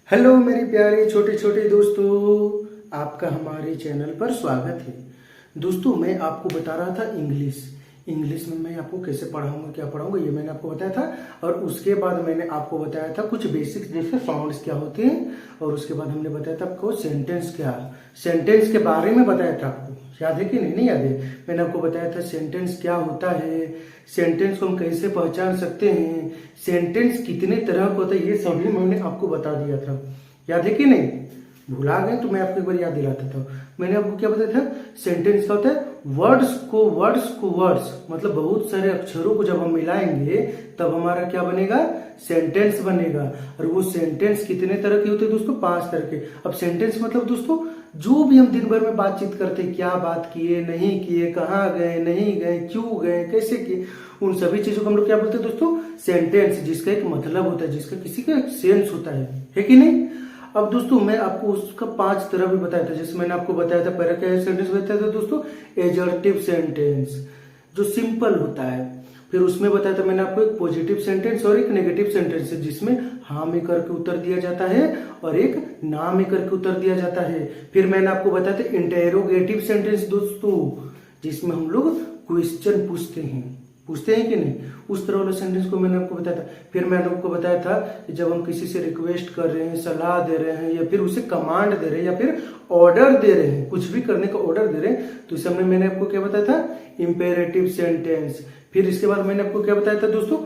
Hello मेरे प्यारे छोटे छोटे दोस्तों, आपका हमारे चैनल पर स्वागत है। दोस्तों मैं आपको बता रहा था इंग्लिश में मैं आपको कैसे पढ़ाऊंगा, क्या पढ़ाऊंगा, ये मैंने आपको बताया था। और उसके बाद मैंने आपको बताया था कुछ बेसिक्स, जैसे साउंड्स क्या होते हैं। और उसके बाद हमने बताया था आपको सेंटेंस के बारे में बताया था। आपको याद है कि नहीं याद है? मैंने आपको बताया था सेंटेंस क्या होता है, सेंटेंस को हम कैसे पहचान सकते हैं, सेंटेंस कितने तरह का होता है, ये सभी मैंने आपको बता दिया था। याद है कि नहीं? भुला गए तो मैं आपको एक बार याद दिलाता था। मैंने आपको क्या बताया था? सेंटेंस का होता है वर्ड्स मतलब बहुत सारे अक्षरों को जब हम मिलाएंगे तब हमारा क्या बनेगा? सेंटेंस बनेगा। और वो सेंटेंस कितने तरह के होते हैं दोस्तों? 5 तरह के। अब सेंटेंस मतलब दोस्तों जो भी हम दिन भर में बातचीत करते हैं, क्या बात किए, नहीं किए, कहाँ गए, नहीं गए, क्यों गए, कैसे किए, उन सभी चीजों को हम लोग क्या बोलते हैं दोस्तों? सेंटेंस, जिसका एक मतलब होता है, जिसका किसी का एक सेंस होता है कि नहीं? अब दोस्तों मैं आपको उसका 5 तरह भी बताया था। जैसे मैंने आपको बताया था, पहला क्या सेंटेंस बताया था दोस्तों? एडजेक्टिव सेंटेंस, जो सिंपल होता है। फिर उसमें बताया था मैंने आपको एक पॉजिटिव सेंटेंस और एक नेगेटिव सेंटेंस है, जिसमें हाँ में करके उत्तर दिया जाता है और एक ना में करके उत्तर दिया जाता है। फिर मैंने आपको बताया था इंटेरोगेटिव सेंटेंस दोस्तों, जिसमें हम लोग क्वेश्चन पूछते हैं कि नहीं, उस तरह वाले सेंटेंस को मैंने आपको बताया था। फिर मैंने आपको बताया था कि जब हम किसी से रिक्वेस्ट कर रहे हैं, सलाह दे रहे हैं, या फिर उसे कमांड दे रहे हैं, या फिर ऑर्डर दे रहे हैं, कुछ भी करने का ऑर्डर दे रहे हैं, तो इस समय मैंने आपको क्या बताया था? Imperative sentence. फिर इसके बाद मैंने आपको क्या बताया था दोस्तों?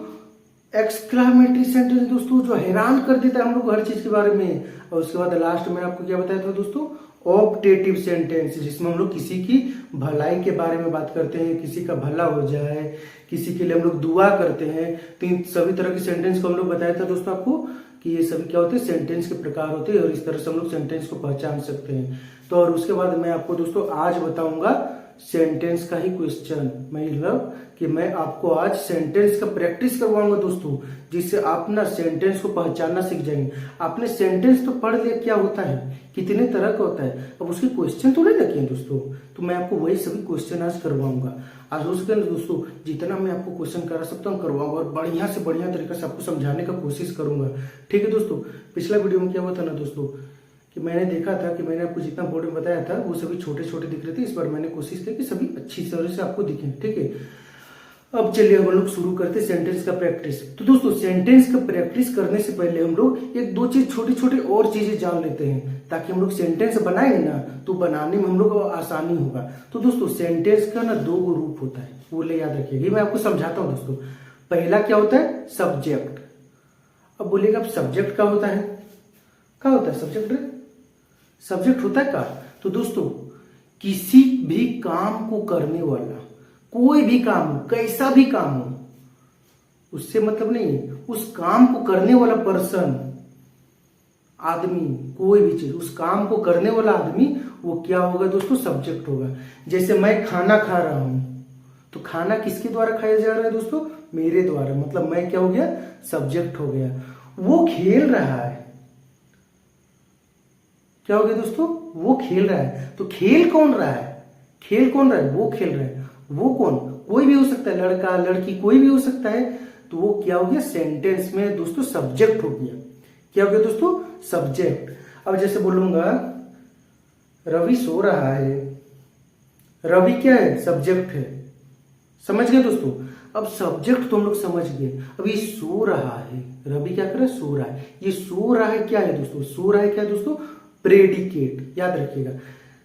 एक्सक्लामेटरी सेंटेंस दोस्तों, जो हैरान कर देता है हम लोग को हर चीज के बारे में। और उसके बाद लास्ट में आपको क्या बताया था दोस्तों? ऑप्टेटिव सेंटेंस, जिसमें हम लोग किसी की भलाई के बारे में बात करते हैं, किसी का भला हो जाए, किसी के लिए हम लोग दुआ करते हैं। तो इन सभी तरह के सेंटेंस को हम लोग बताया था दोस्तों आपको कि ये सभी क्या होते हैं? सेंटेंस के प्रकार होते हैं, और इस तरह से हम लोग सेंटेंस को पहचान सकते हैं। तो और उसके बाद मैं आपको दोस्तों आज बताऊंगा सेंटेंस का ही क्वेश्चन। मतलब कि मैं आपको आज सेंटेंस का प्रैक्टिस करवाऊंगा दोस्तों, जिससे आप ना सेंटेंस को पहचानना सीख जाएंगे। आपने सेंटेंस तो पढ़ लिया क्या होता है, कितने तरह का होता है, अब उसके क्वेश्चन थोड़े ना किए दोस्तों। तो मैं आपको वही सभी क्वेश्चन आज करवाऊंगा। आज हो सके दोस्तों जितना मैं आपको क्वेश्चन करा सकता हूँ करवाऊंगा, और बढ़िया से बढ़िया तरीके से आपको समझाने का कोशिश करूंगा। ठीक है दोस्तों? पिछला वीडियो में क्या हुआ था ना दोस्तों, कि मैंने देखा था कि मैंने आपको जितना बोर्ड में बताया था वो सभी छोटे छोटे दिख रहे थे। इस बार मैंने कोशिश की कि सभी अच्छी तरह से आपको दिखें। ठीक है, अब चलिए हम लोग शुरू करते सेंटेंस का प्रैक्टिस। तो दोस्तों सेंटेंस का प्रैक्टिस करने से पहले हम लोग एक दो चीज छोटी छोटी और चीजें जान लेते हैं, ताकि हम लोग सेंटेंस बनाएंगे ना तो बनाने में हम लोग को आसानी होगा। तो दोस्तों सेंटेंस का ना 2 रूप होता है, वो ले याद रखिएगा। ये मैं आपको समझाता हूँ दोस्तों। पहला क्या होता है? सब्जेक्ट। अब बोलिएगा अब सब्जेक्ट क्या होता है? क्या होता है सब्जेक्ट? सब्जेक्ट होता है क्या? तो दोस्तों किसी भी काम को करने वाला, कोई भी काम हो, कैसा भी काम हो, उससे मतलब नहीं है, उस काम को करने वाला पर्सन, आदमी, कोई भी चीज, उस काम को करने वाला आदमी, वो क्या होगा दोस्तों? सब्जेक्ट होगा। जैसे मैं खाना खा रहा हूं, तो खाना किसके द्वारा खाया जा रहा है दोस्तों? मेरे द्वारा, मतलब मैं क्या हो गया? सब्जेक्ट हो गया। वो खेल रहा है, क्या हो गया दोस्तों? वो खेल रहा है। तो खेल कौन रहा है? खेल कौन रहा है? वो खेल रहा है। वो कौन? कोई भी हो सकता है, लड़का लड़की कोई भी हो सकता है। तो वो क्या हो गया? सेंटेंस में दोस्तों सब्जेक्ट हो गया। क्या हो गया दोस्तों? सब्जेक्ट। अब जैसे बोलूंगा रवि सो रहा है, रवि क्या है? सब्जेक्ट है। समझ गए दोस्तों? अब सब्जेक्ट तो हम लोग समझ गए। अब ये सो रहा है, रवि क्या कर रहा है? सो रहा है। ये सो रहा है क्या है दोस्तों? सो रहा है क्या है दोस्तों? प्रेडिकेट। याद रखिएगा,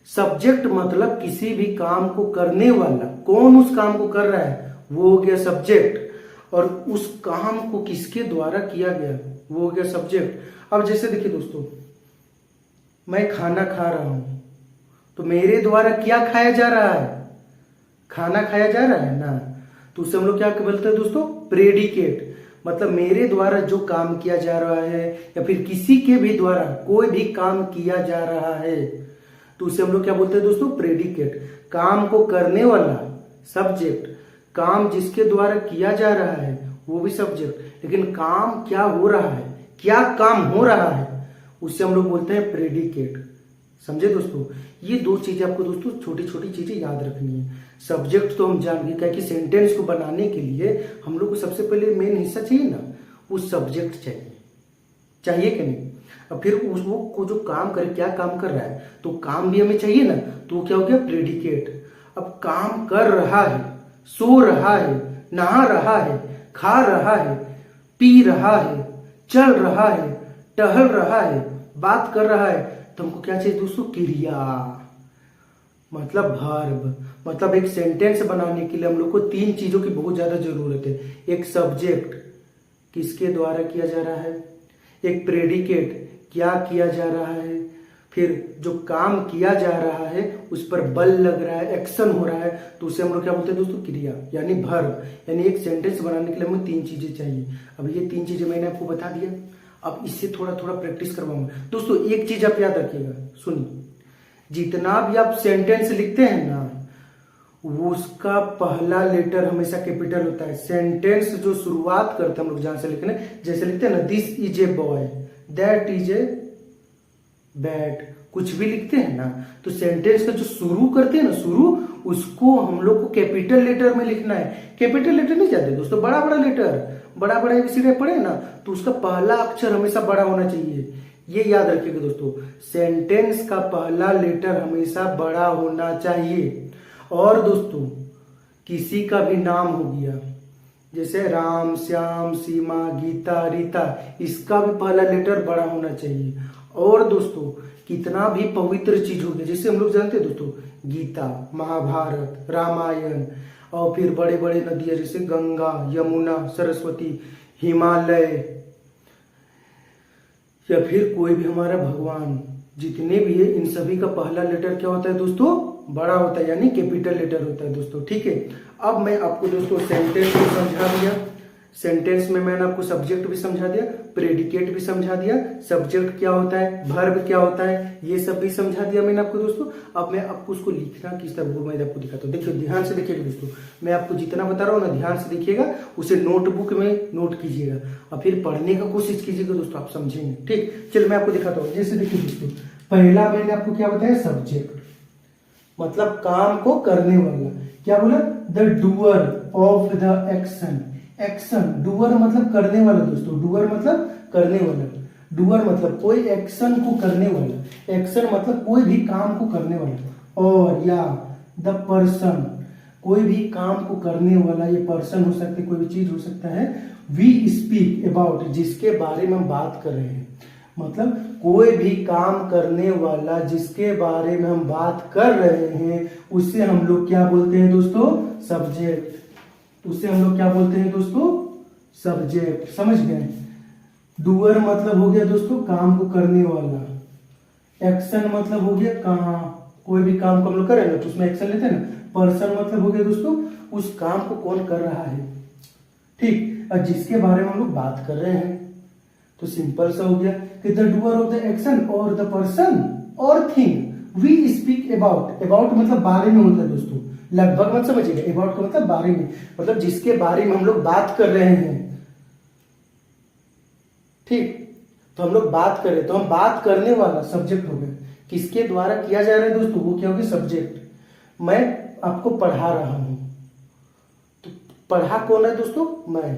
सब्जेक्ट मतलब किसी भी काम को करने वाला, कौन उस काम को कर रहा है, वो हो गया सब्जेक्ट। और उस काम को किसके द्वारा किया गया, वो हो गया सब्जेक्ट। अब जैसे देखिए दोस्तों, मैं खाना खा रहा हूं, तो मेरे द्वारा क्या खाया जा रहा है? खाना खाया जा रहा है ना, तो उसे हम लोग क्या बोलते हैं दोस्तों? प्रेडिकेट। मतलब मेरे द्वारा जो काम किया जा रहा है, या फिर किसी के भी द्वारा कोई भी काम किया जा रहा है, तो उसे हम लोग क्या बोलते हैं दोस्तों? प्रेडिकेट। काम को करने वाला सब्जेक्ट, काम जिसके द्वारा किया जा रहा है वो भी सब्जेक्ट, लेकिन काम क्या हो रहा है, क्या काम हो रहा है, उसे हम लोग बोलते हैं प्रेडिकेट। समझे दोस्तों? ये 2 चीजें आपको दोस्तों छोटी छोटी चीजें याद रखनी है। सब्जेक्ट तो हम जान गए, क्या कि सेंटेंस को बनाने के लिए हम लोग को सबसे पहले मेन हिस्सा चाहिए ना, वो सब्जेक्ट चाहिए। चाहिए कि नहीं? अब फिर उसको को जो काम करे, क्या काम कर रहा है, तो काम भी हमें चाहिए ना, तो क्या हो गया प्रेडिकेट। अब काम कर रहा है, सो रहा है, नहा रहा है, खा रहा है, पी रहा है, चल रहा है, टहल रहा है, बात कर रहा है, तो हमको क्या चाहिए दोस्तों, क्रिया, मतलब वर्ब। मतलब एक सेंटेंस बनाने के लिए हम लोग को 3 चीजों की बहुत ज्यादा जरूरत है। एक सब्जेक्ट, किसके द्वारा किया जा रहा है, एक प्रेडिकेट, क्या किया जा रहा है, फिर जो काम किया जा रहा है उस पर बल लग रहा है, एक्शन हो रहा है, तो उसे हम लोग क्या बोलते हैं दोस्तों, क्रिया, यानी वर्ब। यानी एक सेंटेंस बनाने के लिए हमें 3 चीजें चाहिए। अब ये 3 चीजें मैंने आपको बता दिया, अब इससे थोड़ा थोड़ा प्रैक्टिस करवाऊंगा दोस्तों। एक चीज आप याद रखिएगा, सुनिए, जितना भी आप सेंटेंस लिखते हैं ना, वो उसका पहला लेटर हमेशा कैपिटल होता है। सेंटेंस जो शुरुआत करते हैं हम लोग जहां से लिखने, जैसे लिखते हैं ना, this is a boy, that is a bat, कुछ भी लिखते हैं ना, तो सेंटेंस का जो शुरू करते हैं ना, शुरू, उसको हम लोग को कैपिटल लेटर में लिखना है। कैपिटल लेटर नहीं जाते दोस्तों, बड़ा बड़ा लेटर, बड़ा बड़ा एबीसीडी पढ़े ना, तो उसका पहला अक्षर हमेशा बड़ा होना चाहिए। ये याद रखिएगा दोस्तों, सेंटेंस का पहला लेटर हमेशा बड़ा होना चाहिए। और दोस्तों, किसी का भी नाम हो गया, जैसे राम, श्याम, सीमा, गीता, रीता, इसका भी पहला लेटर बड़ा होना चाहिए। और दोस्तों, कितना भी पवित्र चीज हो गया, जैसे हम लोग जानते हैं दोस्तों, गीता, महाभारत, रामायण, और फिर बड़े बड़े नदियां जैसे गंगा, यमुना, सरस्वती, हिमालय, या फिर कोई भी हमारा भगवान, जितने भी है, इन सभी का पहला लेटर क्या होता है दोस्तों, बड़ा होता है, यानी कैपिटल लेटर होता है दोस्तों। ठीक है, अब मैं आपको दोस्तों सेंटेंस भी समझा दिया। सेंटेंस में मैंने आपको सब्जेक्ट भी समझा दिया, प्रेडिकेट भी समझा दिया, सब्जेक्ट क्या होता है, वर्ब क्या होता है, ये सब भी समझा दिया मैंने आपको दोस्तों। अब मैं आपको उसको लिखना किस तरह, वो मैं आपको दिखाता हूँ। देखिए, ध्यान से देखिएगा दोस्तों, मैं आपको जितना बता रहा हूँ ना, ध्यान से देखिएगा, उसे नोटबुक में नोट कीजिएगा और फिर पढ़ने का कोशिश कीजिएगा दोस्तों, आप समझेंगे। ठीक, चलो मैं आपको दिखाता हूँ। जैसे देखिए दोस्तों, पहला मैंने आपको क्या बताया, सब्जेक्ट, मतलब काम को करने वाला। क्या बोला, the doer of the action. Action, doer मतलब करने वाला दोस्तों, डूअर मतलब करने वाला, डूअर मतलब कोई एक्शन को करने वाला, एक्शन मतलब कोई भी काम को करने वाला। और या द पर्सन, कोई भी काम को करने वाला, ये पर्सन हो सकते, कोई भी चीज हो सकता है। वी स्पीक अबाउट, जिसके बारे में हम बात कर रहे हैं, मतलब कोई भी काम करने वाला जिसके बारे में हम बात कर रहे हैं, उसे हम लोग क्या बोलते हैं दोस्तों, सब्जेक्ट। उसे हम लोग क्या बोलते हैं दोस्तों, सब्जेक्ट। समझ गए, डूअर मतलब हो गया दोस्तों काम को करने वाला, एक्शन मतलब हो गया कहाँ, कोई भी काम को हम लोग करें ना तो उसमें एक्शन लेते हैं ना। पर्सन मतलब हो गया दोस्तों उस काम को कौन कर रहा है, ठीक, और जिसके बारे में हम लोग बात कर रहे हैं। तो सिंपल सा हो गया कि the doer of the action और द पर्सन और thing we speak about. About मतलब बारे में होता है दोस्तों, लगभग मत समझिएगा, अबाउट का मतलब बारे में, मतलब जिसके बारे में हम लोग बात कर रहे हैं। ठीक, तो हम लोग बात करें तो हम बात करने वाला सब्जेक्ट हो गया, किसके द्वारा किया जा रहा है दोस्तों, वो क्या हो गया, सब्जेक्ट। मैं आपको पढ़ा रहा हूं, तो पढ़ा कौन है दोस्तों, मैं,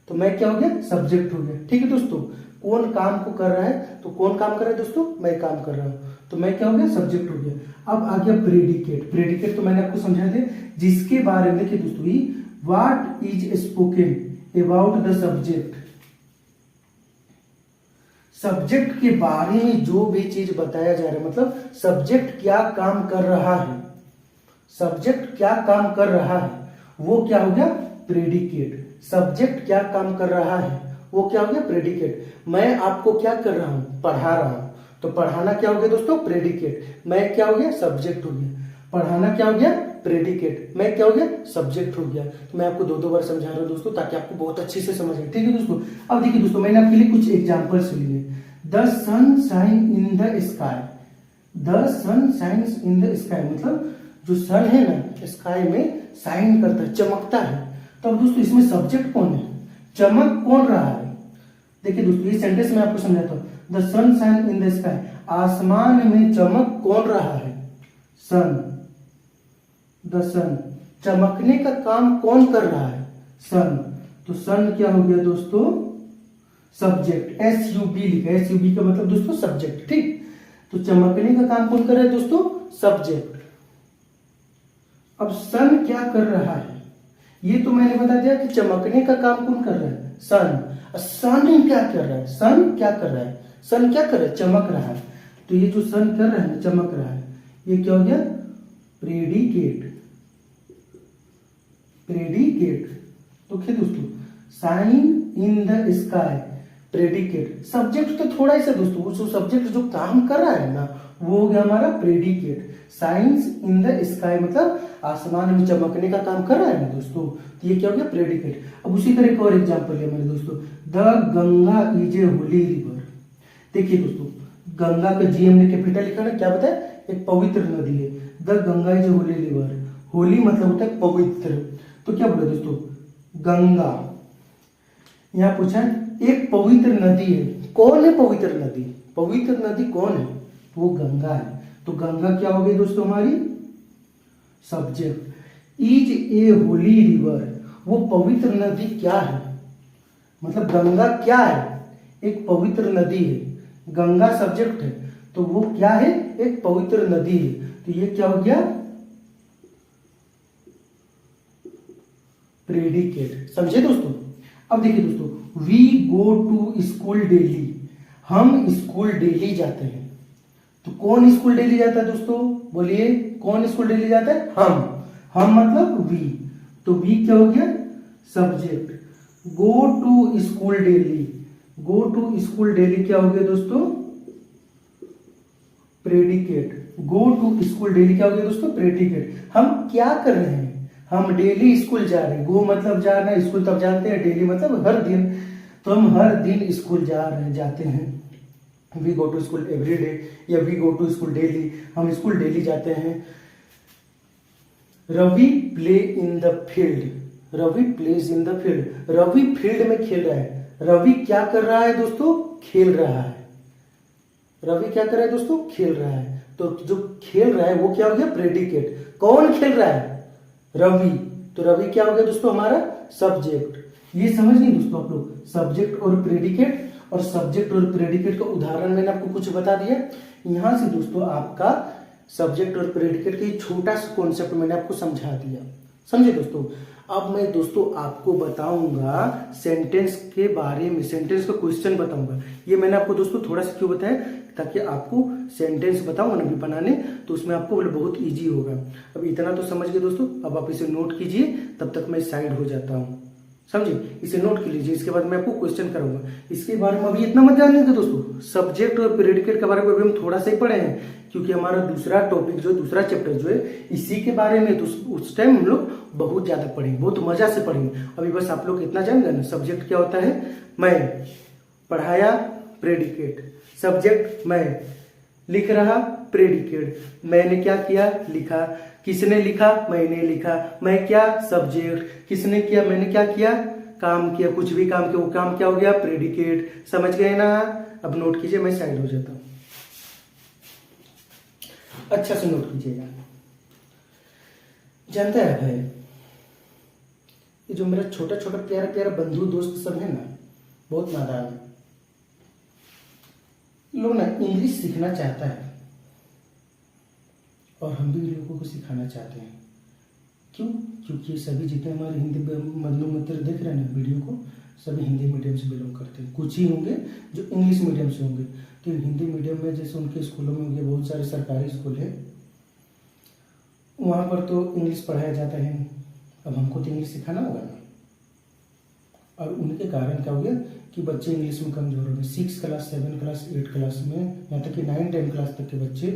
तो मैं क्या हो गया, सब्जेक्ट हो गया। ठीक है दोस्तों, कौन काम को कर रहा है, तो कौन काम कर रहा है दोस्तों, मैं काम कर रहा हूं, तो मैं क्या हो गया, सब्जेक्ट हो गया। अब आ गया प्रेडिकेट। प्रेडिकेट तो मैंने आपको समझा दिया, जिसके बारे में, देखिए दोस्तों, what is spoken about the subject. Subject के बारे में जो भी चीज बताया जा रहा है, मतलब सब्जेक्ट क्या काम कर रहा है, सब्जेक्ट क्या काम कर रहा है, वो क्या हो गया, प्रेडिकेट। सब्जेक्ट क्या काम कर रहा है, वो क्या हो गया, प्रेडिकेट। मैं आपको क्या कर रहा हूं, पढ़ा रहा हूं, तो पढ़ाना क्या हो गया दोस्तों, प्रेडिकेट। मैं क्या हो गया, सब्जेक्ट हो गया। पढ़ाना क्या हो गया, प्रेडिकेट। मैं क्या हो गया, सब्जेक्ट हो गया। तो मैं आपको 2 बार समझा रहा हूं दोस्तों, ताकि आपको बहुत अच्छे से समझ आए। ठीक है दोस्तों, अब देखिए दोस्तों, मैंने आपके लिए कुछ एग्जाम्पल्स लिए। The sun shine in the sky. The sun shines in the sky मतलब जो सन है ना, स्काई में शाइन करता है, चमकता है। तो अब दोस्तों, इसमें सब्जेक्ट कौन है, चमक कौन रहा है। देखिए दोस्तों, ये सेंटेंस मैं आपको समझाता हूं। The sun shine in the sky, आसमान में चमक कौन रहा है, सन। द सन, चमकने का काम कौन कर रहा है, सन। तो सन क्या हो गया दोस्तों, सब्जेक्ट, SUB लिखा है, SUB का मतलब दोस्तों सब्जेक्ट, ठीक। तो चमकने का काम कौन कर रहा है दोस्तों? सब्जेक्ट। अब सन क्या कर रहा है? ये तो मैंने बता दिया कि चमकने का काम कौन कर रहा है? सन। सन क्या कर रहा है? सन क्या कर रहा है? सन क्या कर रहा है? चमक रहा है। तो ये जो सन कर रहा है, चमक रहा है, ये क्या हो गया? प्रेडिकेट। प्रेडिकेट। तो क्या दोस्तों? Shine in the sky, predicate. Subject तो थोड़ा ही सा दोस्तों, वो जो सब्जेक्ट जो काम कर रहा है ना, वो हो गया हमारा predicate. Science in the sky मतलब आसमान में चमकने का काम कर रहा है ना दोस्तों, तो ये क्या हो गया? प्रेडिकेट। अब उसी तरह एक और एग्जांपल लिया मैंने दोस्तों, the Ganga is a Holi river. देखिए दोस्तों, गंगा का जी हमने कैपिटल लिखा ना, क्या बताया? एक पवित्र नदी है। The Ganga is a Holi river. Holi मतलब होता है पवित्र। तो क्या बोले दोस्तों? गंगा। यहां पूछा एक पवित्र नदी है। कौन है पवित्र नदी? पवित्र नदी कौन है? वो गंगा है। तो गंगा क्या हो गई दोस्तों? हमारी subject. Is a Holi river, वो पवित्र नदी क्या है? मतलब गंगा क्या है? एक पवित्र नदी है। गंगा सब्जेक्ट है, तो वो क्या है? एक पवित्र नदी है। तो ये क्या हो गया? प्रेडिकेट। समझे दोस्तों? अब देखिए दोस्तों, we go to school daily, हम स्कूल डेली जाते हैं। तो कौन स्कूल डेली जाता है दोस्तों? बोलिए, कौन स्कूल डेली जाता है? हम मतलब वी। तो वी क्या हो गया? Subject. Go to school daily, go to school daily क्या हो गया दोस्तों? Predicate. Go to school daily क्या हो गया दोस्तों? प्रेडिकेट। हम क्या कर रहे हैं? हम डेली स्कूल जा रहे हैं। गो मतलब जाना, स्कूल तब जानते हैं, डेली मतलब हर दिन। तो हम हर दिन स्कूल जा रहे हैं, जाते हैं। We go to school every day या we go to school daily, हम स्कूल डेली जाते हैं। Ravi play in the field, Ravi plays in the field, Ravi field में खेल रहा है। रवि क्या कर रहा है दोस्तों? खेल रहा है। रवि क्या कर रहा है दोस्तों? खेल रहा है। तो जो खेल रहा है वो क्या हो गया? प्रेडिकेट। कौन खेल रहा है? रवि। तो रवि क्या हो गया दोस्तों? हमारा सब्जेक्ट। ये समझ नहीं दोस्तों आप लोग? सब्जेक्ट और प्रेडिकेट, और सब्जेक्ट और प्रेडिकेट का उदाहरण मैंने आपको कुछ बता दिया। यहां से दोस्तों आपका सब्जेक्ट और प्रेडिकेट का छोटा सा कॉन्सेप्ट मैंने आपको समझा दिया। समझे दोस्तों? अब मैं दोस्तों आपको बताऊंगा सेंटेंस के बारे में, सेंटेंस का क्वेश्चन बताऊंगा। ये मैंने आपको दोस्तों थोड़ा सा क्यों बताया? ताकि आपको सेंटेंस बताऊंगा ना भी बनाने, तो उसमें आपको बहुत इजी होगा। अब इतना तो समझ गए दोस्तों। अब आप इसे नोट कीजिए, तब तक मैं साइड हो जाता हूँ। समझे? इसे नोट कर लीजिए, इसके बाद मैं आपको क्वेश्चन करूंगा। इसके बारे में अभी इतना मत जान लीजिए दोस्तों। सब्जेक्ट और प्रेडिकेट के बारे में अभी हम थोड़ा सा ही पढ़े हैं, क्योंकि हमारा दूसरा टॉपिक जो, दूसरा चैप्टर जो है इसी के बारे में, तो उस टाइम हम लोग बहुत ज्यादा पढ़ेंगे, बहुत मजा से पढ़ेंगे। अभी बस आप लोग इतना जान गए ना, सब्जेक्ट क्या होता है? मैं पढ़ाया, प्रेडिकेट। सब्जेक्ट मैं, लिख रहा, प्रेडिकेट। मैंने क्या किया? लिखा। किसने लिखा? मैंने लिखा। मैं क्या? सब्जेक्ट। किसने किया? मैंने क्या किया? काम किया। कुछ भी काम किया, वो काम क्या हो गया? प्रेडिकेट। समझ गए ना? अब नोट कीजिए, मैं साइड हो जाता हूं। अच्छा से नोट कीजिएगा। जानता है भाई, ये जो मेरा छोटा छोटा प्यारा प्यारा बंधु दोस्त सब है ना, बहुत नादान है। लोग ना इंग्लिश सीखना चाहता है, और हम भी लोगों को सिखाना चाहते हैं। क्यों? क्योंकि सभी जितने हमारे हिंदी बंधु मित्र देख रहे हैं ना वीडियो को, सभी हिंदी मीडियम से बिलोंग करते हैं। कुछ ही होंगे जो इंग्लिश मीडियम से होंगे। तो हिंदी मीडियम में जैसे उनके स्कूलों में होंगे, बहुत सारे सरकारी स्कूल है, वहाँ पर तो इंग्लिश पढ़ाया जाता है। अब हमको तो इंग्लिश सिखाना होगा ना। और उनके कारण क्या हो गया कि बच्चे इंग्लिश में कमजोर हो गए। 6 क्लास, 7 क्लास, 8 क्लास में, यहाँ तक कि 9-10 क्लास तक के बच्चे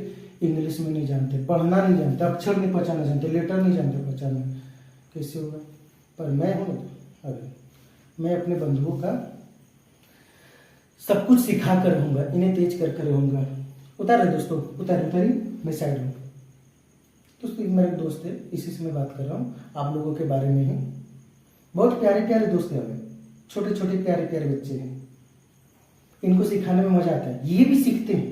इंग्लिश में नहीं जानते, पढ़ना नहीं जानते, अक्षर नहीं पहचाना जानते, लेटर नहीं जानते पहचाना। कैसे होगा? पर मैं हूँ, अरे मैं अपने बंधुओं का सब कुछ सिखा कर रहूंगा, इन्हें तेज कर कर रहूंगा। उतारे दोस्तों, उतारिए, मैं साइड हूँ। दोस्तों मेरे दोस्त है, इसी से मैं बात कर रहा हूँ, आप लोगों के बारे में ही। बहुत प्यारे प्यारे दोस्त हैं हमें, छोटे छोटे प्यारे प्यारे बच्चे हैं। इनको सिखाने में मजा आता है, ये भी सीखते हैं।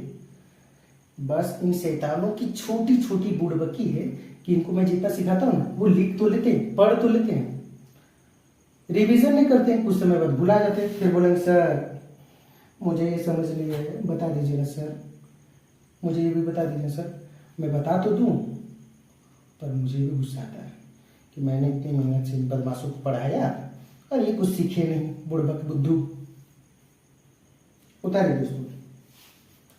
बस इन शैतानों की छोटी छोटी बुड़बकी है कि इनको मैं जितना सिखाता हूँ ना, वो लिख तो लेते हैं, पढ़ तो लेते हैं, रिवीजन नहीं करते हैं, कुछ समय बाद भुला जाते हैं। फिर बोलेंगे सर मुझे ये समझ नहीं है, बता दीजिएगा सर, मुझे ये भी बता दीजिए सर। मैं बता तो दूँ पर मुझे भी गुस्सा आता है कि मैंने इतनी मेहनत से इन बदमाशों को पढ़ाया और ये कुछ सीखे नहीं, बुड़बक बुद्धू। उतारिए दोस्तों,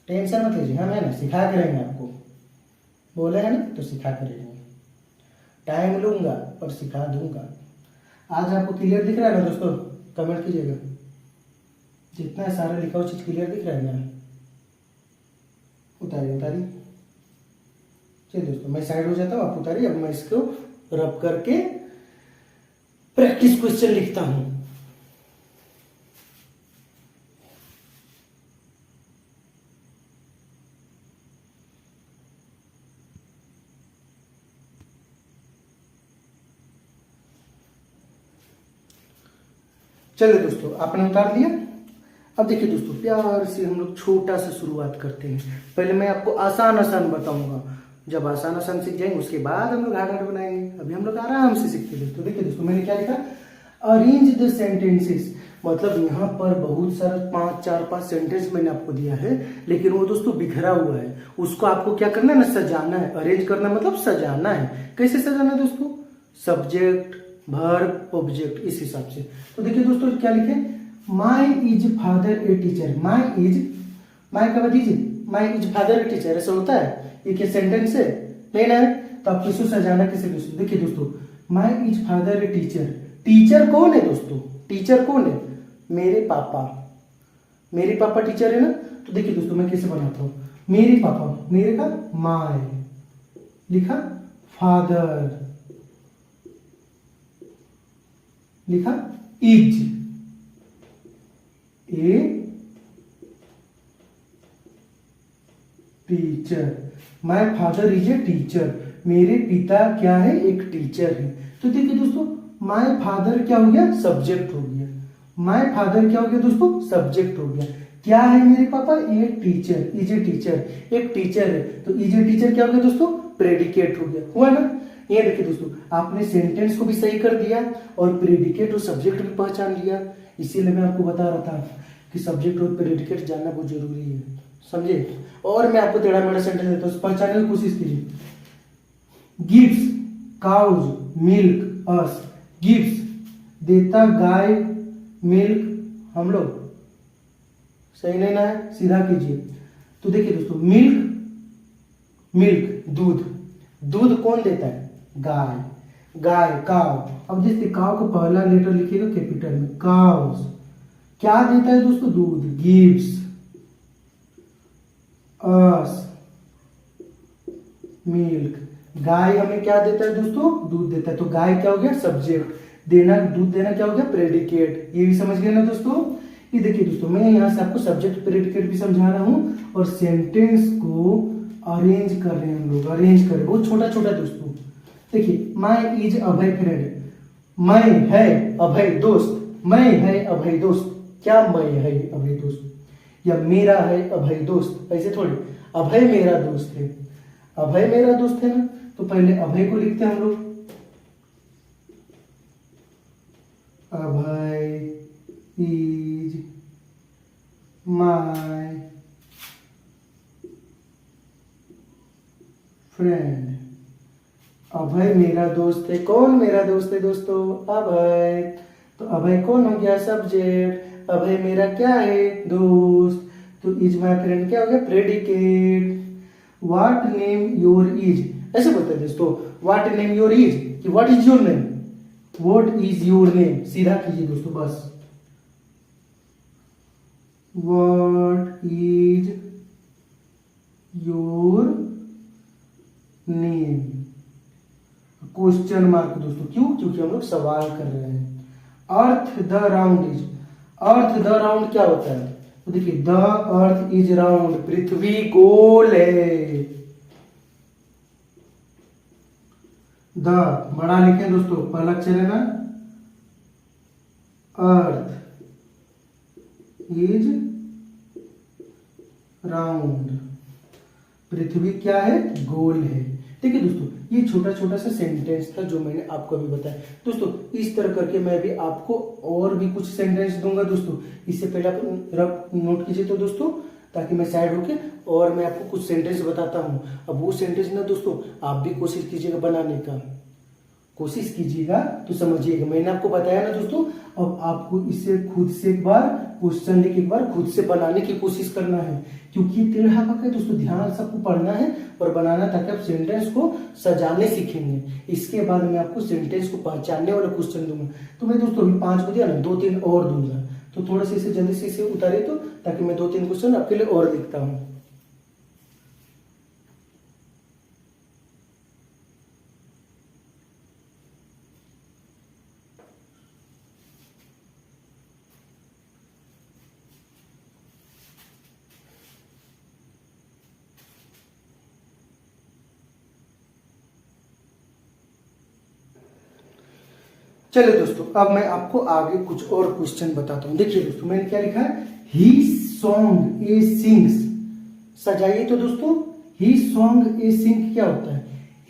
टेंशन मत लीजिए, हम है ना सिखा करेंगे आपको, बोले हैं ना तो सिखा करेंगे। टाइम लूंगा और सिखा दूंगा। आज आपको क्लियर दिख रहा है ना दोस्तों? कमेंट कीजिएगा, जितना सारा लिखा हुआ चीज क्लियर दिख रहा है ना? उतारिए उतारिए। चलिए दोस्तों, मैं साइड हो जाता हूँ, आप उतारिए। अब मैं इसको रब करके प्रैक्टिस क्वेश्चन लिखता हूं। चलिए दोस्तों, आपने उतार लिया। अब देखिए दोस्तों, प्यार से हम लोग छोटा सा शुरुआत करते हैं। पहले मैं आपको आसान आसान बताऊंगा, जब आसान आसान सीख जाएंगे उसके बाद हम लोग हार्ड हार्ड बनाएंगे। अभी हम लोग आराम से सीखते हैं। दोस्तों देखिए दोस्तों, मैंने क्या लिखा, अरेंज द सेंटेंसेस। मतलब यहाँ पर बहुत सारा 4-5 सेंटेंस मैंने आपको दिया है, लेकिन वो दोस्तों बिखरा हुआ है। उसको आपको क्या करना है ना, सजाना है। अरेंज करना मतलब सजाना है। कैसे सजाना है दोस्तों? सब्जेक्ट, वर्ब, ऑब्जेक्ट, इस हिसाब से। तो देखिए दोस्तों क्या लिखे, माई इज फादर ए टीचर। माई का बाद is, my is father a teacher, ऐसा होता है? ये क्या सेंटेंस है? नहीं ना है, तो आप किसको सजाना कैसे दोस्तों? देखिए दोस्तों, my is father a teacher. Teacher कौन है दोस्तों? टीचर कौन है? मेरे पापा। मेरे पापा टीचर है ना? तो देखिए दोस्तों मैं कैसे बनाता हूं, मेरे पापा, मेरे का माय लिखा, फादर लिखा, is a teacher. My father is a teacher. मेरे पिता क्या है? एक टीचर है। तो देखिए दोस्तों, माय फादर क्या हो गया? सब्जेक्ट हो गया। माय फादर क्या हो गया दोस्तों? सब्जेक्ट हो गया। क्या है मेरे पापा? A teacher, is a teacher, एक टीचर है। तो इज ए टीचर क्या हो गया दोस्तों? प्रेडिकेट हो गया। हुआ ना? ये देखिए दोस्तों, आपने सेंटेंस को भी सही कर दिया और प्रेडिकेट और सब्जेक्ट भी पहचान लिया। इसीलिए मैं आपको बता रहा था कि सब्जेक्ट और प्रेडिकेट जानना बहुत जरूरी है, समझे? और मैं आपको टेढ़ा मेढ़ा सेंटेंस देता हूं, पहचानने की कोशिश कीजिए। गिव्स काउज मिल्क अस। गिव्स देता गाय, मिल्क हम लोग। सही नहीं ना है? सीधा कीजिए। तो देखिए दोस्तों, मिल्क, मिल्क दूध। दूध कौन देता है? गाय। गाय काव। अब जैसे काव को पहला लेटर लिखिएगा कैपिटल में, काउस। क्या देता है दोस्तों? दूध। Gives us milk. गाय हमें क्या देता है दोस्तों? दूध देता है। तो गाय क्या हो गया? सब्जेक्ट। देना, दूध देना क्या हो गया? प्रेडिकेट। ये भी समझ गए ना दोस्तों? ये देखिए दोस्तों, मैं यहां से आपको सब्जेक्ट प्रेडिकेट भी समझा रहा हूं और सेंटेंस को अरेंज कर रहे हैं हम लोग। अरेंज कर रहे हैं बहुत छोटा छोटा दोस्तों। देखिए, माई इज अभय फ्रेंड। मैं है अभय दोस्त। मैं है अभय दोस्त। क्या मैं है अभय दोस्त? या मेरा है अभय दोस्त? ऐसे थोड़ी, अभय मेरा दोस्त है। अभय मेरा दोस्त है ना, तो पहले अभय को लिखते हैं हम लोग। अभय इज माय फ्रेंड। अभय मेरा दोस्त है। कौन मेरा दोस्त है दोस्तों? अभय। तो अभय कौन हो गया? सब्जेक्ट। अभय मेरा क्या है? दोस्त। तो इज माय फ्रेंड क्या हो गया? Predicate. What name your is, ऐसे बोलते हैं दोस्तों, व्हाट नेम योर इज, कि what is your name? What is your name, सीधा कीजिए दोस्तों बस। What is your name, question mark दोस्तों। क्यों? क्योंकि हम लोग सवाल कर रहे हैं। Earth the round is. Earth the round क्या होता है? तो देखिए, द अर्थ इज राउंड, पृथ्वी गोल है। द बड़ा लिखे दोस्तों, पहला अक्षर है ना। अर्थ इज राउंड, पृथ्वी क्या है? गोल है। ठीक है दोस्तों, ये छोटा छोटा सा सेंटेंस था जो मैंने आपको अभी बताया। दोस्तों इस तरह करके मैं भी आपको और भी कुछ सेंटेंस दूंगा दोस्तों। इससे पहले आप रफ नोट कीजिए तो दोस्तों, ताकि मैं साइड होके और मैं आपको कुछ सेंटेंस बताता हूँ। अब वो सेंटेंस ना दोस्तों आप भी कोशिश कीजिएगा बनाने का, कोशिश कीजिएगा तो समझिएगा। मैंने आपको बताया ना दोस्तों, अब आपको इसे खुद से एक बार क्वेश्चन लिख एक बार खुद से बनाने की कोशिश करना है, क्योंकि टेढ़ा पक्का है दोस्तों, ध्यान सबको पढ़ना है और बनाना, ताकि आप सेंटेंस को सजाने सीखेंगे। इसके बाद मैं आपको सेंटेंस को पहचानने वाला क्वेश्चन दूंगा। तो मैं दोस्तों अभी 5 को दिया ना, 2-3 और दूंगा, तो थोड़ा सा इसे जल्दी से इसे उतारिए तो, ताकि मैं 2-3 क्वेश्चन आपके लिए और लिखता हूँ। चलिए दोस्तों, अब मैं आपको आगे कुछ और क्वेश्चन बताता हूँ। देखिए दोस्तों मैंने क्या लिखा है, ही सॉन्ग ए सिंग्स। सजाइए तो दोस्तों, ही सॉन्ग ए सिंग क्या होता है,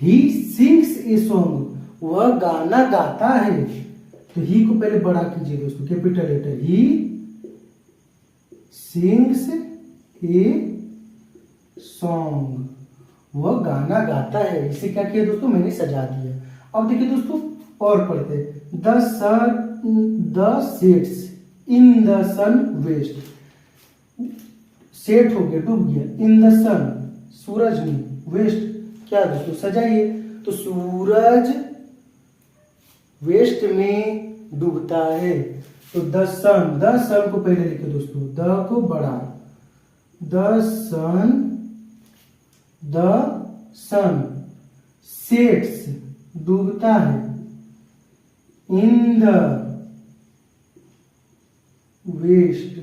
ही सिंग्स ए सॉन्ग, वह गाना गाता है। तो ही को पहले बड़ा कीजिए दोस्तों, capital letter, he sings a song, वह गाना गाता है। इसे क्या किया दोस्तों, मैंने सजा दिया। अब देखिए दोस्तों और पढ़ते, the sets in the sun west, set हो गया, डूब गया, इन द सन सूरज में, वेस्ट क्या दोस्तों, सजाइए तो सूरज वेस्ट में डूबता है। तो द सन को पहले लिखे दोस्तों, द को बड़ा, द सन सेट्स डूबता है, इन द वेस्ट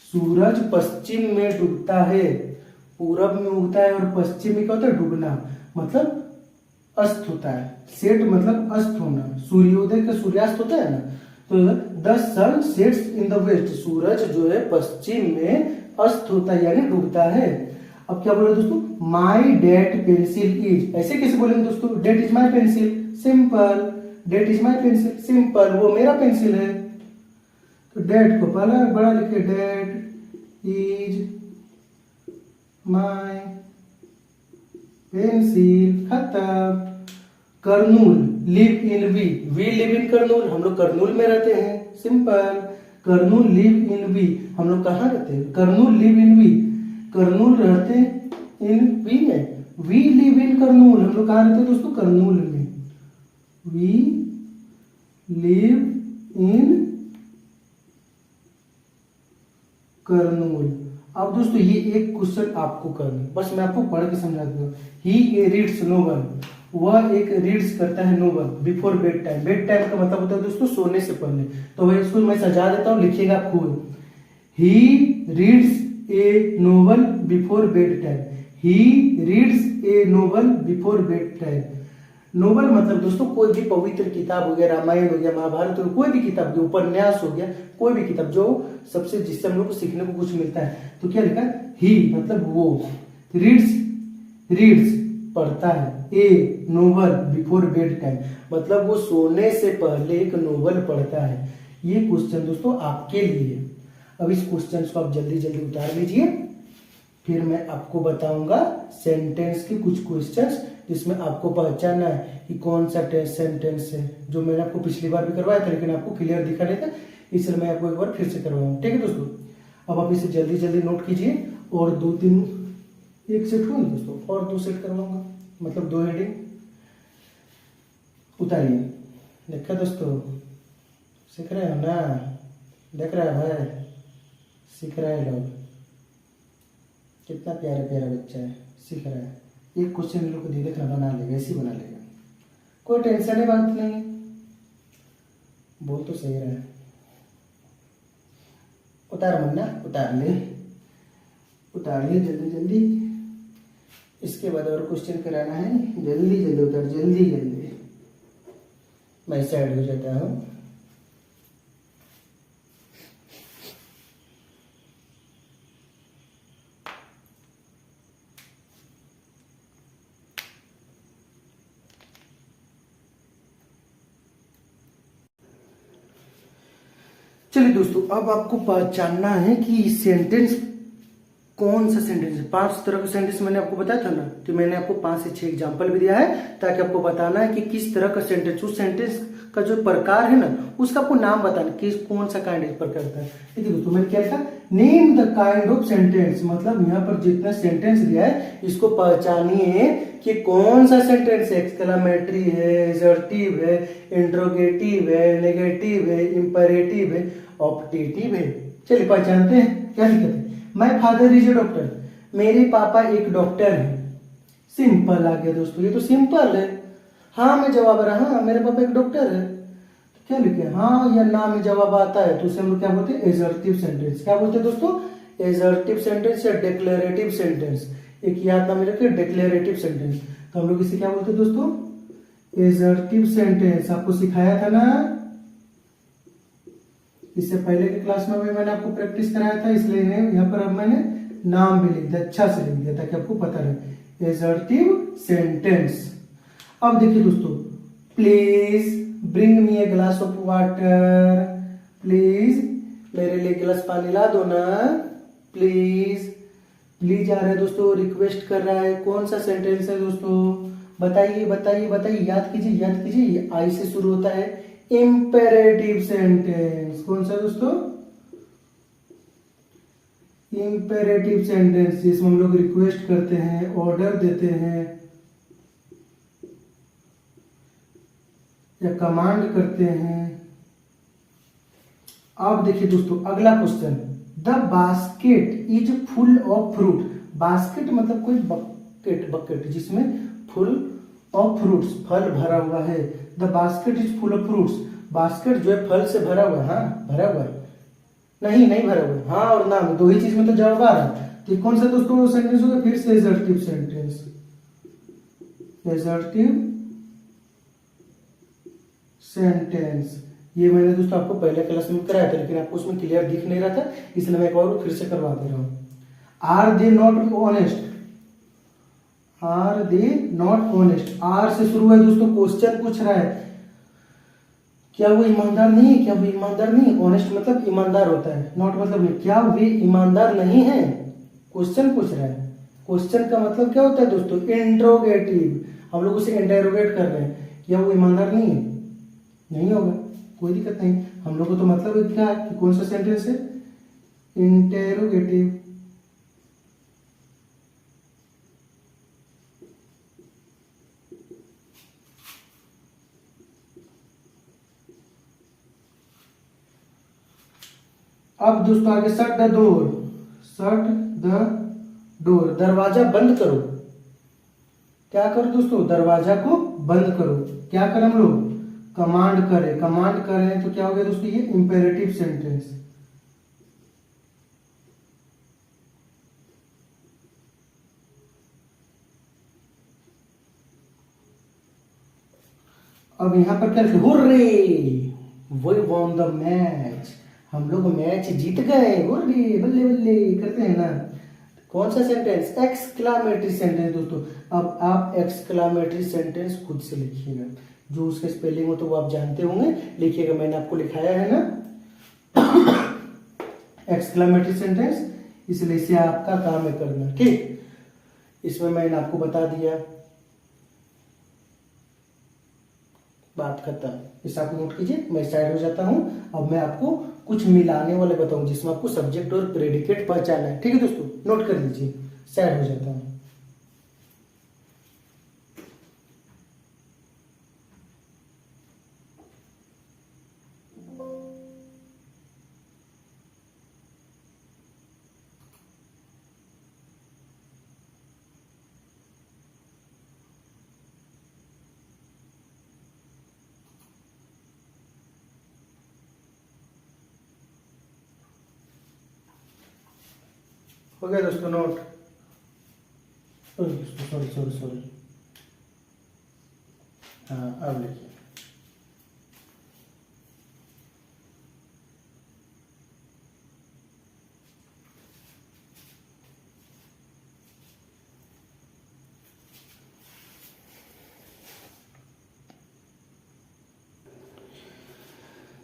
सूरज पश्चिम में डूबता है। पूरब में उगता है और पश्चिम में क्या होता है, डूबना, मतलब अस्त होता है। सेट मतलब अस्त होना, सूर्योदय का सूर्यास्त होता है ना। तो the sun sets in the west, सूरज जो है पश्चिम में अस्त होता है यानी डूबता है। अब क्या बोले दोस्तों, माई डेट पेंसिल इज, ऐसे कैसे बोलेंगे दोस्तों, that is my pencil, simple, that is my pencil, simple, वो मेरा पेंसिल है। तो डेट को पहला बड़ा लिखे, डेट इज माई पेंसिल, खत्म। Kurnool, live in we live in Kurnool, हम लोग करनूल में रहते हैं, simple. Kurnool live in we, हम लोग कहाँ रहते हैं, Kurnool live in we, Kurnool रहते इन वी में, वी लिव इन करनूल, हम लोग कहाँ रहते हैं दोस्तों, करनूल में, वी लिव इन करनूल। अब दोस्तों ये एक क्वेश्चन आपको करना, बस मैं आपको पढ़ के समझा देता हूँ। ही रीड्स नोवेल, वह एक रीड्स करता है novel before bed time. Bed time का मतलब होता है दोस्तों सोने से पहले। तो वह इसको मैं सजा देता हूँ, लिखिएगा आप खुद, he reads A novel before bed time, he reads A novel before bed time. Novel मतलब दोस्तों कोई भी पवित्र किताब हो गया, रामायण हो गया, महाभारत हो गया, कोई भी किताब, जो उपन्यास हो गया, कोई भी किताब जो सबसे जिससे हम लोग को सीखने को कुछ मिलता है। तो क्या लिखा, ही मतलब वो, रीड्स पढ़ता है, ए नोवेल बिफोर बेड टाइम मतलब वो सोने से पहले एक नोवेल पढ़ता है। ये क्वेश्चन दोस्तों आपके लिए। अब इस क्वेश्चन को आप जल्दी जल्दी उतार लीजिए, फिर मैं आपको बताऊंगा सेंटेंस के कुछ क्वेश्चंस, जिसमें आपको पहचानना है कि कौन सा सेंटेंस है, जो मैंने आपको पिछली बार भी करवाया था लेकिन आपको क्लियर दिखा नहीं था, इसलिए मैं आपको एक बार फिर से करवाऊंगा। ठीक है दोस्तों, अब आप इसे जल्दी जल्दी नोट कीजिए, और 2-3 एक सेट हुआ ना दोस्तों, और 2 सेट करवाऊंगा, मतलब 2 हेडिंग उतारिए। देखा दोस्तों, सीख रहे हो ना, देख रहा है भाई, सीख रहे हैं लोग, कितना प्यारा प्यारा बच्चा है, सीख रहा है। एक क्वेश्चन लोग को दे देखना, बना लेगा, ऐसे बना लेगा, कोई टेंशन है, बात नहीं, बोल तो सही रहा है। उतार मन्ना, उतार ले, उतार ले जल्दी जल्दी। इसके बाद और क्वेश्चन कराना है, जल्दी जल्दी उतार, जल्दी जल्दी। मैं साइड हो जाता हूँ। चलिए दोस्तों, अब आपको पहचानना है कि सेंटेंस कौन सा सेंटेंस है। 5 तरह का सेंटेंस मैंने आपको बताया था ना, तो मैंने आपको 5 से 6 एग्जाम्पल भी दिया है ताकि आपको बताना है कि किस तरह का सेंटेंस, उस सेंटेंस का जो प्रकार है ना उसका आपको नाम बताना किस कौन सा काइंड ऑफ प्रकार का है। देखिए दोस्तों, मैंने क्या लिखा, name the kind of sentence, मतलब यहाँ पर जितना सेंटेंस दिया है इसको पहचानिए कि कौन सा सेंटेंस एक्सक्लेमेटरी है, एजर्टिव है, इंट्रोगेटिव है, नेगेटिव है, इंपेरेटिव है, ऑप्टेटिव है। चलिए पहचानते हैं। क्या लिखते हैं, my father is a doctor, मेरे पापा एक डॉक्टर है। सिंपल आ गया दोस्तों, ये तो सिंपल है। हाँ में जवाब आ रहा है, हाँ मेरे पापा एक डॉक्टर है। तो क्या लिखे, हाँ या ना में जवाब आता है तो उसे हम लोग क्या बोलते हैं, एजर्टिव सेंटेंस। क्या बोलते हैं दोस्तों, एजर्टिव सेंटेंस या डिक्लेरेटिव सेंटेंस। एक याद नाम रखिए, डिक्लेरेटिव सेंटेंस। तो हम लोग इसे क्या बोलते हैं दोस्तों, एजर्टिव सेंटेंस। आपको सिखाया था ना इससे पहले की क्लास में भी मैंने आपको प्रैक्टिस कराया था, इसलिए यहाँ पर अब मैंने नाम भी लिख दिया, अच्छा से लिख दिया ताकि आपको पता रहे। Assertive sentence. अब देखिए दोस्तों, please bring me a glass of water, please मेरे लिए गिलास पानी ला दो ना, प्लीज। प्लीज आ रहा है दोस्तों, रिक्वेस्ट कर रहा है। कौन सा सेंटेंस है दोस्तों, बताइए बताइए बताइए, याद कीजिए याद कीजिए। आई से शुरू होता है, इंपेरेटिव सेंटेंस। कौन सा दोस्तों, इंपेरेटिव सेंटेंस, जिसमें हम लोग रिक्वेस्ट करते हैं, ऑर्डर देते हैं या कमांड करते हैं। अब देखिए दोस्तों, अगला question, the basket is full of fruit. Basket मतलब कोई बकेट, बकेट जिसमें फुल ऑफ फ्रूट्स, फल भरा हुआ है। The basket is full of fruits, basket जो है फल से भरा हुआ है। हाँ भरा हुआ है, नहीं नहीं भरा हुआ है। हाँ और ना में दो ही चीज में तो जवाब आ रहा है। तो कौन सा दोस्तों सेंटेंस होगा, फिर से एजर्टिव सेंटेंस। एजर्टिव सेंटेंस, ये मैंने दोस्तों आपको पहले क्लास में कराया था, लेकिन आपको उसमें क्लियर दिख नहीं रहा था, इसलिए मैं एक और फिर से करवा दे रहा हूं। Are they not honest, are they not honest. R से शुरू है दोस्तों, क्वेश्चन पूछ रहा है, क्या वो ईमानदार नहीं है, क्या वो ईमानदार नहीं है। ऑनेस्ट मतलब ईमानदार होता है, नॉट मतलब नहीं। क्या वे ईमानदार नहीं है, क्वेश्चन पूछ रहा है। क्वेश्चन का मतलब क्या होता है दोस्तों, इंट्रोगेटिव। हम लोग उसे इंटेरोगेट कर रहे हैं, क्या वो ईमानदार नहीं है, नहीं होगा, कोई दिक्कत नहीं। हम लोग को तो मतलब है क्या कि कौन सा सेंटेंस है, इंटेरोगेटिव। अब दोस्तों आगे, shut the door, shut the door, दरवाजा बंद करो। क्या करो दोस्तों, दरवाजा को बंद करो। क्या करें हम लोग, कमांड करें। कमांड करें तो क्या हो गया दोस्तों, ये इंपेरेटिव सेंटेंस। अब यहां पर क्या लिखे, hurray we won the match, हम लोग मैच जीत गए, हुर्रे बल्ले बल्ले करते हैं ना। कौन सा सेंटेंस, एक्सक्लामेटरी सेंटेंस दोस्तों। अब आप एक्सक्लामेटरी सेंटेंस खुद से लिखिएगा, जो उसके स्पेलिंग हो तो वो आप जानते होंगे, लिखिएगा, मैंने आपको लिखाया है ना एक्सक्लामेटरी सेंटेंस, इसलिए इसे आपका काम है करना, ठीक। इसमें मैंने आपको बता दिया, बात खत्म। इसे आप नोट कीजिए, मैं साइड हो जाता हूं। अब मैं आपको कुछ मिलाने वाले बताऊं जिसमें आपको सब्जेक्ट और प्रेडिकेट पहचाना है, ठीक है दोस्तों, नोट कर लीजिए, साइड हो जाता हूं। हो गया दोस्तों नोट, सॉरी सॉरी सॉरी, हाँ अब लिखिए।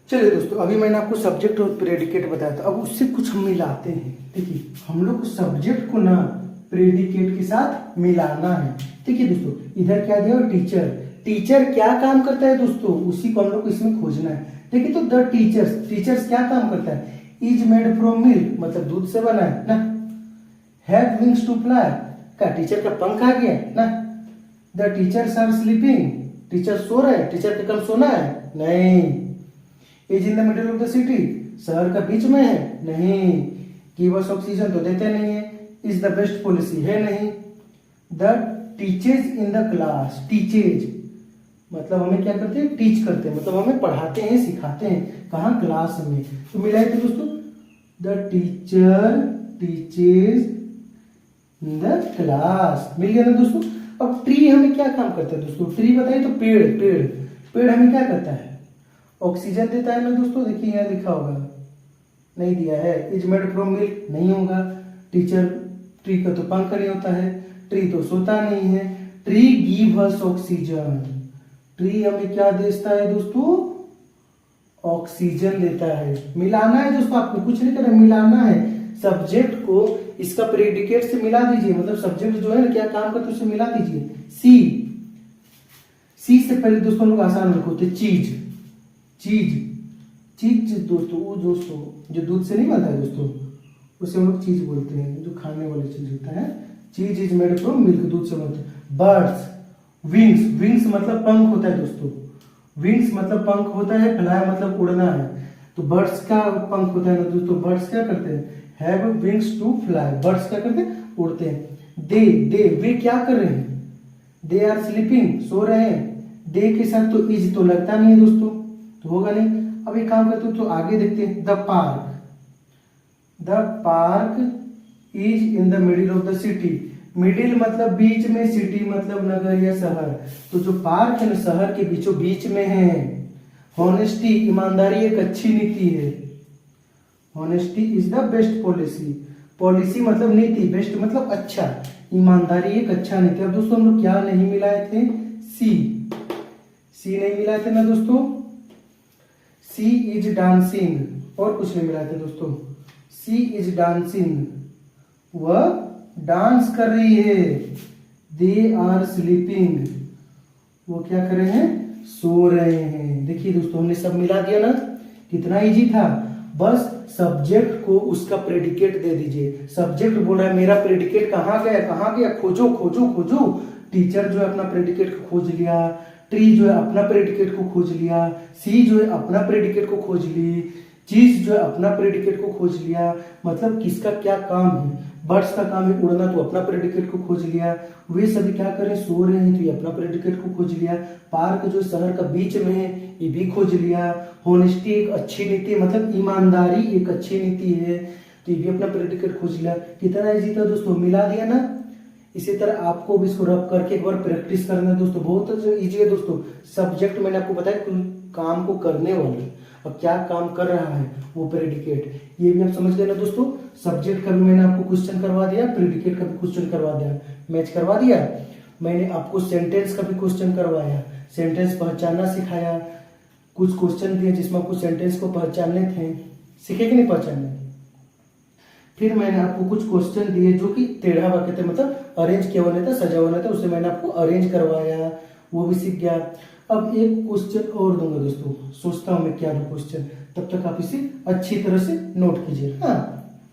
चलिए दोस्तों, अभी मैंने आपको सब्जेक्ट और प्रेडिकेट बताया था, अब उससे कुछ हम मिलाते हैं। देखिए, हम लोग सब्जेक्ट को ना प्रेडिकेट के साथ मिलाना है। देखिए दोस्तों, इधर क्या दिया, टीचर। टीचर क्या काम करता है दोस्तों, उसी को हम लोग को इसमें खोजना है। देखिए तो द टीचर्स, टीचर्स क्या काम करता है, इज मेड फ्रॉम मिल्क, मतलब दूध से बना है ना। हैव विंग्स टू फ्लाई, का टीचर का पंख आ गया ना। The teachers are sleeping, teacher सो रहे हैं, टीचर का काम सोना है नहीं। Is in the middle of the city, शहर का बीच में है नहीं। गिव अस ऑक्सीजन, तो देते नहीं है। इज द बेस्ट पॉलिसी, है नहीं। The teachers in the class, teaches मतलब हमें क्या करते हैं, टीच करते हैं, मतलब हमें पढ़ाते हैं, सिखाते हैं, कहाँ, क्लास में। तो मिलाए थे दोस्तों, the teacher teaches in the class, मिल गया ना दोस्तों। अब ट्री हमें क्या काम करता है दोस्तों, ट्री बताइए तो पेड़, पेड़ पेड़ हमें क्या करता है, ऑक्सीजन देता है ना दोस्तों। देखिए यहाँ लिखा होगा, नहीं दिया है। इज मेड फ्रॉम मिल्क, नहीं होगा। टीचर, ट्री का तो पंख नहीं होता है, ट्री तो सोता नहीं है। Tree give us oxygen, tree हमें क्या देता है दोस्तों, ऑक्सीजन देता है। मिलाना है दोस्तों, आपको कुछ नहीं करना, मिलाना है। सब्जेक्ट को इसका प्रेडिकेट से मिला दीजिए, मतलब सब्जेक्ट जो है ना क्या काम करते उससे मिला दीजिए। सी, सी से पहले दोस्तों हम लोग आसान रखोते, चीज, चीज, चीज दोस्तों वो दोस्तों जो दूध से नहीं बनता है दोस्तों, उसे हम लोग चीज बोलते हैं, जो खाने वाली चीज होता है। चीज इज मेड फ्रॉम मिल्क, दूध से बनता है। बर्ड्स, विंग्स, विंग्स मतलब पंख होता है दोस्तों, विंग्स मतलब पंख होता है। फ्लाई मतलब उड़ना है, तो बर्ड्स का पंख होता है ना दोस्तों। बर्ड्स क्या करते हैं, have wings to fly, birds क्या करते हैं, उड़ते हैं। दे, वे क्या कर रहे हैं, दे आर स्लीपिंग, सो रहे हैं। दे के साथ तो इज तो लगता नहीं है दोस्तों, तो होगा नहीं। अब एक काम करते तो आगे देखते हैं। The park, the park is in the middle of the city, middle मतलब बीच में, सिटी मतलब नगर या शहर, तो जो पार्क है ना शहर के बीचों बीच में है। हॉनेस्टी, ईमानदारी एक अच्छी नीति है। Honesty is the best policy, policy मतलब नीति, बेस्ट मतलब अच्छा, ईमानदारी एक अच्छा नीति। अब दोस्तों हम लोग क्या नहीं मिलाए थे, सी, सी नहीं मिलाए थे ना दोस्तों। सी इज डांसिंग, और कुछ नहीं मिलाए थे दोस्तों। सी इज डांसिंग, वह डांस कर रही है। दे आर स्लीपिंग, वो क्या कर रहे हैं, सो रहे हैं। देखिए दोस्तों हमने सब मिला दिया ना, कितना इजी था। बस सब्जेक्ट को उसका प्रेडिकेट दे दीजिए। सब्जेक्ट बोल रहा है मेरा प्रेडिकेट कहाँ गया, कहाँ गया, खोजो खोजो खोजो। टीचर जो है अपना प्रेडिकेट को खोज लिया, ट्री जो है अपना प्रेडिकेट को खोज लिया, सी जो है अपना प्रेडिकेट को खोज ली, चीज जो है अपना प्रेडिकेट को खोज लिया। मतलब किसका क्या काम है, बर्ड्स का काम है उड़ना, तो अपना प्रेडिकेट को खोज लिया। वे सभी क्या कर रहे हैं, सो रहे हैं, तो ये अपना प्रेडिकेट को खोज लिया। पार्क जो शहर का बीच में है, ये भी खोज लिया। होनेस्टी एक अच्छी नीति, मतलब ईमानदारी एक अच्छी नीति है, तो ये भी अपना प्रेडिकेट खोज लिया। कितना इजी था दोस्तों, मिला दिया ना। इसी तरह आपको भी इसको रब करके एक बार प्रैक्टिस करना है दोस्तों, बहुत इजी है दोस्तों। सब्जेक्ट मैंने आपको बताया काम को करने वाले, अब क्या काम कर रहा है वो प्रेडिकेट, ये भी आप समझ गए ना दोस्तों। सब्जेक्ट का भी मैंने आपको क्वेश्चन करवा दिया, प्रेडिकेट का भी क्वेश्चन करवा दिया, मैच करवा दिया। मैंने आपको सेंटेंस का भी क्वेश्चन करवाया, सेंटेंस पहचानना सिखाया। कुछ क्वेश्चन दिए जिसमें आपको सेंटेंस को पहचानने थे, सीखे कि नहीं पहचानने। फिर मैंने आपको कुछ क्वेश्चन दिए जो कि टेढ़ा वाक्य थे, मतलब अरेंज किया हुआ नहीं था, सजा हुआ नहीं था, उसे मैंने आपको अरेंज करवाया, वो भी सीख गया। अब एक क्वेश्चन और दूंगा दोस्तों, सोचता हूं मैं क्या दूं क्वेश्चन, तब तक आप इसे अच्छी तरह से नोट कीजिए। हाँ,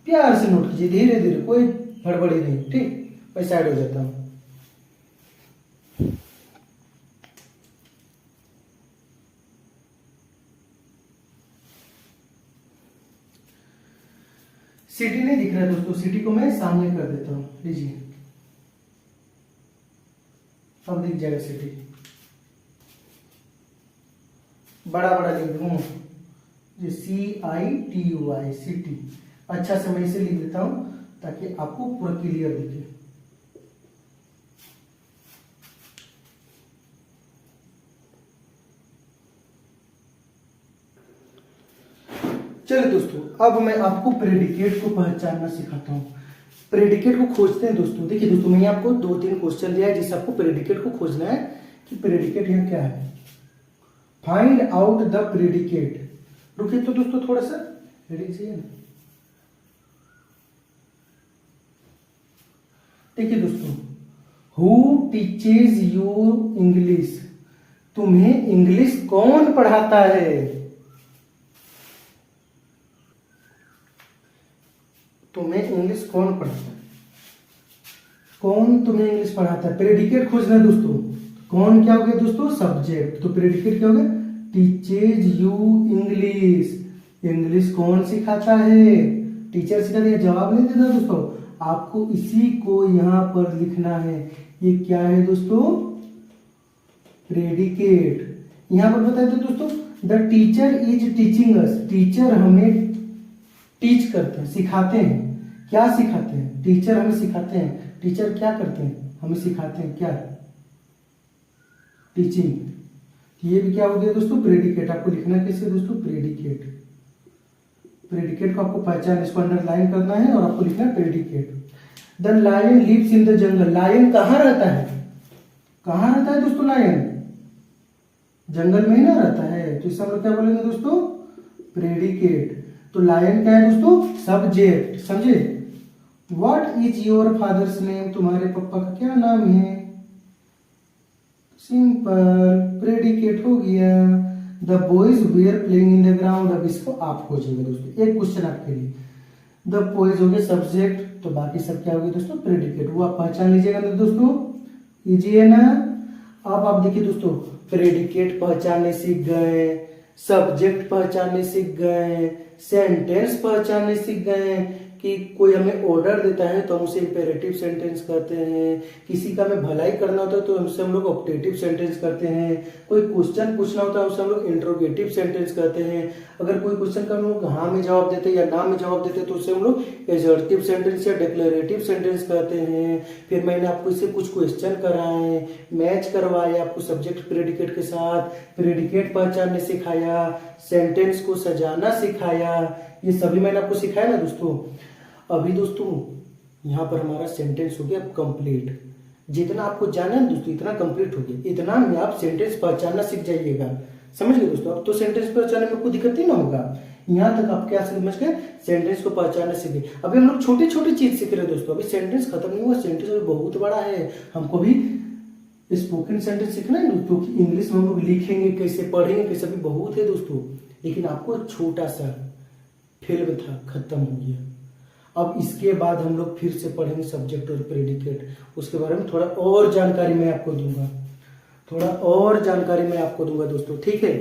प्यार से नोट कीजिए, धीरे धीरे, कोई हड़बड़ी नहीं, ठीक। मैं साइड हो जाता हूँ। सिटी नहीं दिख रहा है दोस्तों, सिटी को मैं सामने कर देता हूँ, लीजिए, अब दिख जाएगा सिटी। बड़ा बड़ा लिख दूँ, CITY, सिटी। अच्छा से मैं इसे लिख देता हूं ताकि आपको पूरा क्लियर दिखे। चलिए दोस्तों, अब मैं आपको प्रेडिकेट को पहचानना सिखाता हूँ। प्रेडिकेट को खोजते हैं दोस्तों। देखिए दोस्तों, मैंने आपको 2-3 क्वेश्चन दिया है जिससे आपको प्रेडिकेट को खोजना है कि प्रेडिकेट यहाँ क्या है। फाइंड आउट द प्रेडिकेट, रुकिए तो दोस्तों, थोड़ा सा लीजिए ना। देखिए दोस्तों, हु टीचेज यू इंग्लिश, तुम्हें इंग्लिश कौन पढ़ाता है? तुम्हें इंग्लिश कौन पढ़ाता है? कौन तुम्हें इंग्लिश पढ़ाता है? प्रेडिकेट खोजना है दोस्तों। कौन क्या हो गया दोस्तों? सब्जेक्ट। तो प्रेडिकेट क्या हो गया? टीचेज यू इंग्लिश, इंग्लिश कौन सिखाता है? टीचर सिखाता है। जवाब नहीं देता दोस्तों, आपको इसी को यहां पर लिखना है। ये क्या है दोस्तों? प्रेडिकेट। यहां पर बताए थे दोस्तों, the teacher is teaching us, teacher हमें टीच करते हैं, सिखाते हैं। क्या सिखाते हैं? टीचर हमें सिखाते हैं। टीचर क्या करते हैं? हमें सिखाते हैं। क्या? टीचिंग। ये भी क्या हो गया दोस्तों? प्रेडिकेट। आपको लिखना कैसे दोस्तों? प्रेडिकेट। प्रेडिकेट को आपको पहचान, इसको अंडरलाइन करना है और आपको लिखना है predicate. The lion lives in the jungle, lion कहाँ रहता है? कहाँ रहता है दोस्तों लायन? जंगल में ही ना रहता है। तो इसका मतलब क्या बोलेंगे दोस्तों? प्रेडिकेट। तो लायन क्या है दोस्तों? सब्जेक्ट। समझे? What is your father's name, तुम्हारे पापा का क्या नाम है? सिंपल, प्रेडिकेट हो गया। The boys were playing in the ground, अब इसको आप खोजिएगा दोस्तों, एक क्वेश्चन आपके लिए। द बॉयज हो गया सब्जेक्ट, तो बाकी सब क्या होगी दोस्तों? प्रेडिकेट। वो आप पहचान लीजिएगा ना दोस्तों, इजी है ना। अब आप देखिए दोस्तों, प्रेडिकेट पहचानने सीख गए, सब्जेक्ट पहचानने सीख गए, सेंटेंस पहचानने सीख गए कि कोई हमें ऑर्डर देता है तो हम उसे इंपेरेटिव सेंटेंस करते हैं, किसी का हमें भलाई करना होता है तो हमसे हम लोग ऑप्टेटिव सेंटेंस करते हैं, कोई क्वेश्चन पूछना होता है उससे हम लोग इंट्रोगेटिव सेंटेंस करते हैं, अगर कोई क्वेश्चन का हम लोग हाँ में जवाब देते हैं या ना में जवाब देते हैं तो उससे हम लोग एजर्टिव सेंटेंस या डिक्लेरेटिव सेंटेंस करते हैं। फिर मैंने आपको इससे कुछ क्वेश्चन कराए, मैच करवाए आपको सब्जेक्ट प्रेडिकेट के साथ, प्रेडिकेट पहचानने सिखाया, सेंटेंस को सजाना सिखाया, ये सभी मैंने आपको सिखाया ना दोस्तों। अभी दोस्तों यहाँ पर हमारा सेंटेंस हो गया कंप्लीट। जितना आपको जाना है दोस्तों इतना कंप्लीट हो गया। इतना में आप सेंटेंस पहचानना सीख जाइएगा। समझ गए दोस्तों? अब तो सेंटेंस पहचानने में कोई दिक्कत ही ना होगा। यहाँ तक आप क्या समझ गए? सेंटेंस को पहचानना सीख गए। अभी हम लोग छोटी छोटी चीज सीख रहे हैं दोस्तों, अभी सेंटेंस खत्म नहीं हुआ, सेंटेंस अभी बहुत बड़ा है। हमको भी स्पोकन सेंटेंस सीखना है दोस्तों, इंग्लिश में हम लोग लिखेंगे कैसे, पढ़ेंगे कैसे, अभी बहुत है दोस्तों। लेकिन आपको छोटा सा फिल्म था, खत्म हो गया। अब इसके बाद हम लोग फिर से पढ़ेंगे सब्जेक्ट और प्रेडिकेट, उसके बारे में थोड़ा और जानकारी मैं आपको दूंगा, थोड़ा और जानकारी मैं आपको दूंगा दोस्तों, ठीक है।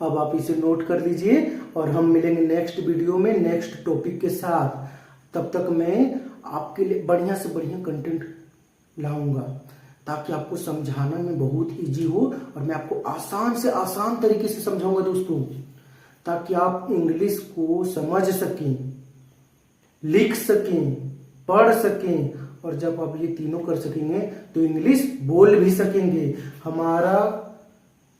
अब आप इसे नोट कर लीजिए और हम मिलेंगे नेक्स्ट वीडियो में नेक्स्ट टॉपिक के साथ। तब तक मैं आपके लिए बढ़िया से बढ़िया कंटेंट लाऊंगा ताकि आपको समझाना में बहुत इजी हो और मैं आपको आसान से आसान तरीके से समझाऊंगा दोस्तों, ताकि आप इंग्लिश को समझ सकें, लिख सकें, पढ़ सकें, और जब आप ये तीनों कर सकेंगे तो इंग्लिश बोल भी सकेंगे। हमारा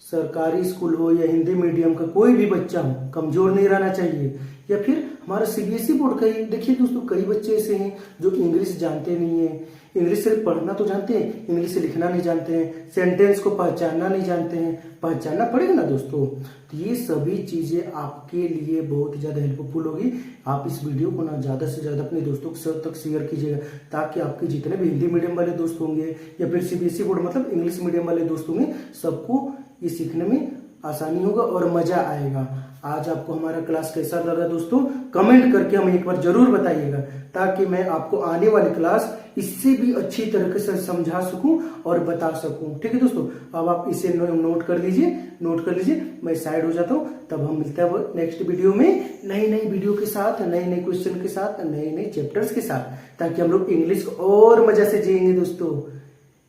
सरकारी स्कूल हो या हिंदी मीडियम का कोई भी बच्चा हो, कमजोर नहीं रहना चाहिए। या फिर हमारा सीबीएसई बोर्ड का ही देखिए दोस्तों, कई बच्चे ऐसे हैं जो इंग्लिश जानते नहीं है, इंग्लिश से पढ़ना तो जानते हैं, इंग्लिश से लिखना नहीं जानते हैं, सेंटेंस को पहचानना नहीं जानते हैं। पहचानना पड़ेगा ना दोस्तों। तो ये सभी चीजें आपके लिए बहुत ज्यादा हेल्पफुल होगी। आप इस वीडियो को ना ज्यादा से ज्यादा अपने दोस्तों तक शेयर कीजिएगा, ताकि आपके जितने भी हिंदी मीडियम वाले दोस्त होंगे या फिर सीबीएसई बोर्ड मतलब इंग्लिश मीडियम वाले दोस्त होंगे, सबको ये सीखने में आसानी होगा और मजा आएगा। आज आपको हमारा क्लास कैसा लगा दोस्तों, कमेंट करके हमें एक बार जरूर बताइएगा, ताकि मैं आपको आने वाली क्लास इससे भी अच्छी तरीके से समझा सकूं और बता सकूं। ठीक है दोस्तों, अब आप इसे नोट कर लीजिए, मैं साइड हो जाता हूं। तब हम मिलते हैं नेक्स्ट वीडियो में नई नई वीडियो के साथ, नए नए क्वेश्चन के साथ, नए नए चैप्टर्स के साथ, ताकि हम लोग इंग्लिश को और मजा से जिएंगे दोस्तों,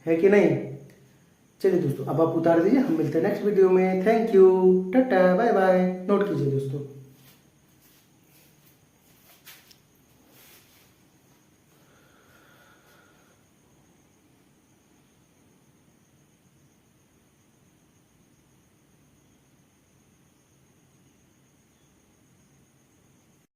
है कि नहीं। चलिए दोस्तों, अब आप उतार दीजिए, हम मिलते हैं नेक्स्ट वीडियो में। थैंक यू, टाटा, बाय बाय। नोट कीजिए दोस्तों।